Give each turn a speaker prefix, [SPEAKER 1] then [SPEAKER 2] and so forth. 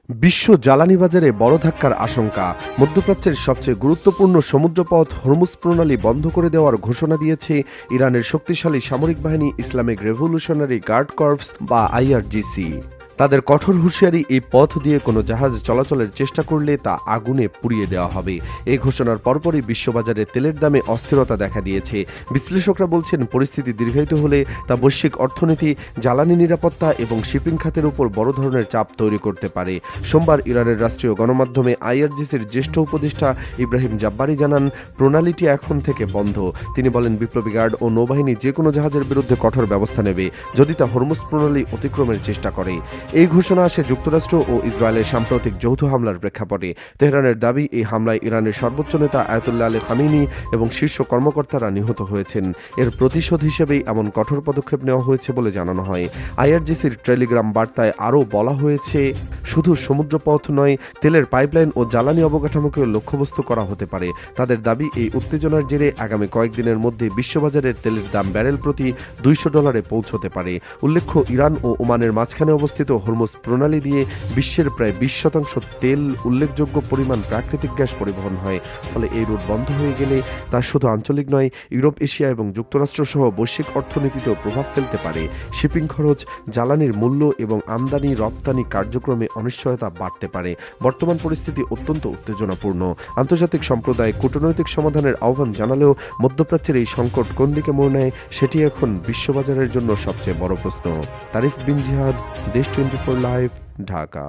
[SPEAKER 1] বিশ্ব জ্বালানি বাজারে বড় ধাক্কার আশঙ্কা। মধ্যপ্রাচ্যের সবচেয়ে গুরুত্বপূর্ণ সমুদ্রপথ হরমুজ প্রণালী বন্ধ করে দেওয়ার ঘোষণা দিয়েছে ইরানের শক্তিশালী সামরিক বাহিনী ইসলামিক রেভলিউশনারি গার্ড কর্পস বা আইআরজিসি। তাদের কঠোর হুঁশিয়ারি, এই পথ দিয়ে কোনো জাহাজ চলাচলের চেষ্টা করলে তা আগুনে পুড়িয়ে দেওয়া হবে। এই ঘোষণার পরপরই বিশ্ববাজারে তেলের দামে অস্থিরতা দেখা দিয়েছে। বিশ্লেষকরা বলছেন, পরিস্থিতি দীর্ঘায়িত হলে তা বৈশ্বিক অর্থনীতি, জ্বালানি নিরাপত্তা এবং শিপিং খাতের উপর বড় ধরনের চাপ তৈরি করতে পারে। সোমবার ইরানের রাষ্ট্রীয় গণমাধ্যমে আইআরজিসির জ্যেষ্ঠ উপদেষ্টা ইব্রাহিম জাব্বারি জানান, প্রণালীটি এখন থেকে বন্ধ। তিনি বলেন, বিপ্লবী গার্ড ও নৌবাহিনী যে কোনো জাহাজের বিরুদ্ধে কঠোর ব্যবস্থা নেবে যদি তা হরমুজ প্রণালী অতিক্রমের চেষ্টা করে। এই ঘোষণা আসে যুক্তরাষ্ট্র ও ইসরায়েলের সাম্প্রতিক যৌথ হামলার প্রেক্ষাপটে। তেহরানের দাবি, এই হামলায় ইরানের সর্বোচ্চ নেতা আয়াতুল্লাহ আলী খামেনি এবং শীর্ষ কর্মকর্তারা নিহত হয়েছেন। এর প্রতিশোধ হিসেবেই এমন কঠোর পদক্ষেপ নেওয়া হয়েছে বলে জানানো হয়। আইআরজিসির টেলিগ্রাম বার্তায় আরও বলা হয়েছে, শুধু সমুদ্রপথ নয়, তেলের পাইপলাইন ও জ্বালানি অবকাঠামোকেও লক্ষ্যবস্তু করা হতে পারে। তাদের দাবি, এই উত্তেজনার জেরে আগামী কয়েকদিনের মধ্যে বিশ্ববাজারের তেলের দাম ব্যারেল প্রতি $200 পৌঁছতে পারে। উল্লেখ্য, ইরান ও ওমানের মাঝখানে অবস্থিত হরমুজ প্রণালী দিয়ে বিশ্বের প্রায় 20% তেল উল্লেখযোগ্য পরিমাণ প্রাকৃতিক গ্যাস পরিবহন হয়। ফলে এই রুট বন্ধ হয়ে গেলে তা শুধু আঞ্চলিক নয়, ইউরোপ, এশিয়া এবং যুক্তরাষ্ট্র সহ বৈশ্বিক অর্থনীতিতেও প্রভাব ফেলতে পারে। শিপিং খরচ, জ্বালানির মূল্য এবং আমদানি রপ্তানি কার্যক্রমে অনিশ্চয়তা বাড়তে পারে। বর্তমান পরিস্থিতি অত্যন্ত উত্তেজনাপূর্ণ। আন্তর্জাতিক সম্প্রদায় কূটনৈতিক সমাধানের আহ্বান জানালেও মধ্যপ্রাচ্যের এই সংকট কোন দিকে মোড় নেয়, সেটি এখন বিশ্ববাজারের জন্য সবচেয়ে বড় প্রশ্ন। তারিফ বিন জিহাদ, দেশ 24 লাইভ, ঢাকা।